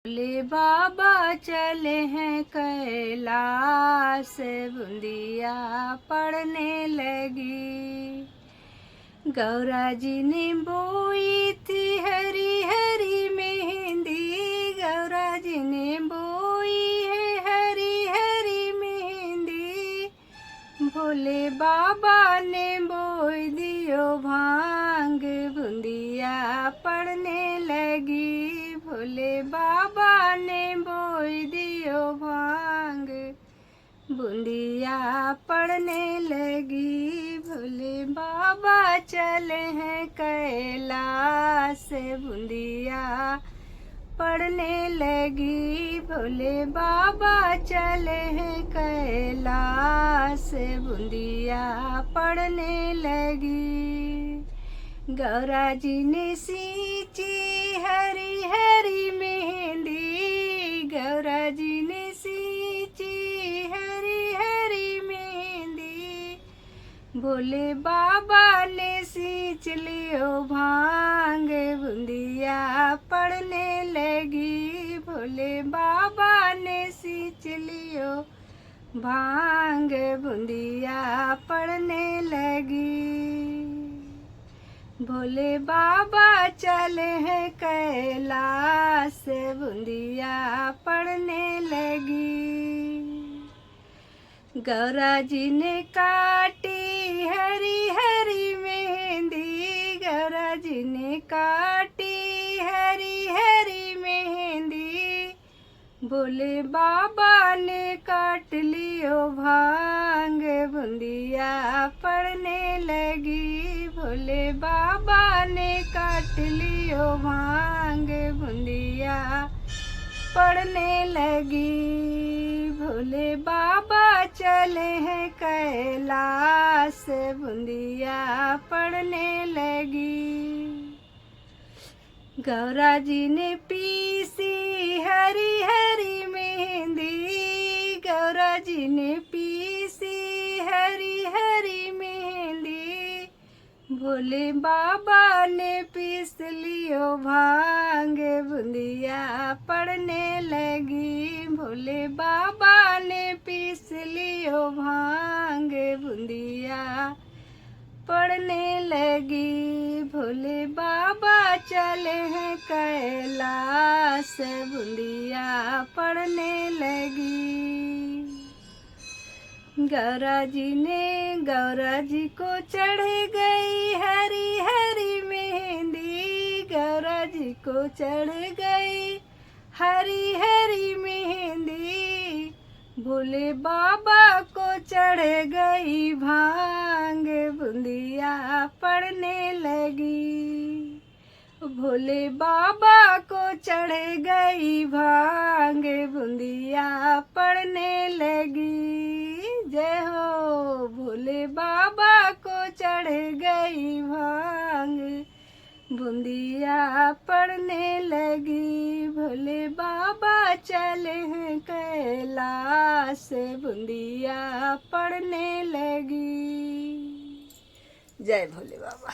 भोले बाबा चले हैं कैलाश, बूंदिया पड़ने लगी। गौरा जी ने बोई थी हरी हरी मेहंदी, गौरा जी ने बोई है हरी हरी मेहंदी। भोले बाबा ने बोई दियो भांग, बूंदिया पड़ने लगी। भोले बाबा ने बोई दियो भांग, बूंदिया पड़ने लगी। भोले बाबा चले हैं कैलाश, बूंदिया पड़ने लगी। भोले बाबा चले हैं कैलाश, बूंदिया पड़ने लगी। गौरा जी ने सींची हरी हरी मेहंदी, गौरा जी ने सींची हरी हरी मेहंदी। भोले बाबा ने सींच लियो भांग, बूंदिया पड़ने लगी। भोले बाबा ने सींच लियो भांग, बूंदिया पड़ने लगी। भोले बाबा चले हैं कैलाश, बूंदिया पड़ने लगी। गौरा जी ने काटी हरी हरी मेहंदी, गौरा जी ने काटी हरी हरी मेहंदी। भोले बाबा ने काट लियो भांग, बूंदिया पड़ने लगी। भोले बाबा ने काट लियो भांग, बूंदिया पड़ने लगी। भोले बाबा चले हैं कैलाश, बूंदिया पड़ने लगी। गौरा जी ने पीसी हरी हरी मेहंदी, गौरा जी ने पीसी हरी हरी मेहंदी। भोले बाबा ने पीस लियो भांग, बूंदिया पड़ने लगी। भोले बाबा ने पीस लियो भांग, बूंदिया पड़ने लगी। भोले बाबा चले हैं कैलाश, बूंदिया पड़ने लगी। गौरा जी को चढ़ गई हरी हरी मेहंदी, गौरा जी को चढ़ गई हरी हरी मेहंदी। भोले बाबा को चढ़ गई भांग, बूंदिया पड़ने लगी। भोले बाबा को चढ़ गई भांग, बूंदिया पड़ने लगी। जय हो भोले बाबा को चढ़ गई भांग, बूंदिया पड़ने लगी। भोले बाबा चले हैं कैलाश, बूंदिया पड़ने लगी। जय भोले बाबा।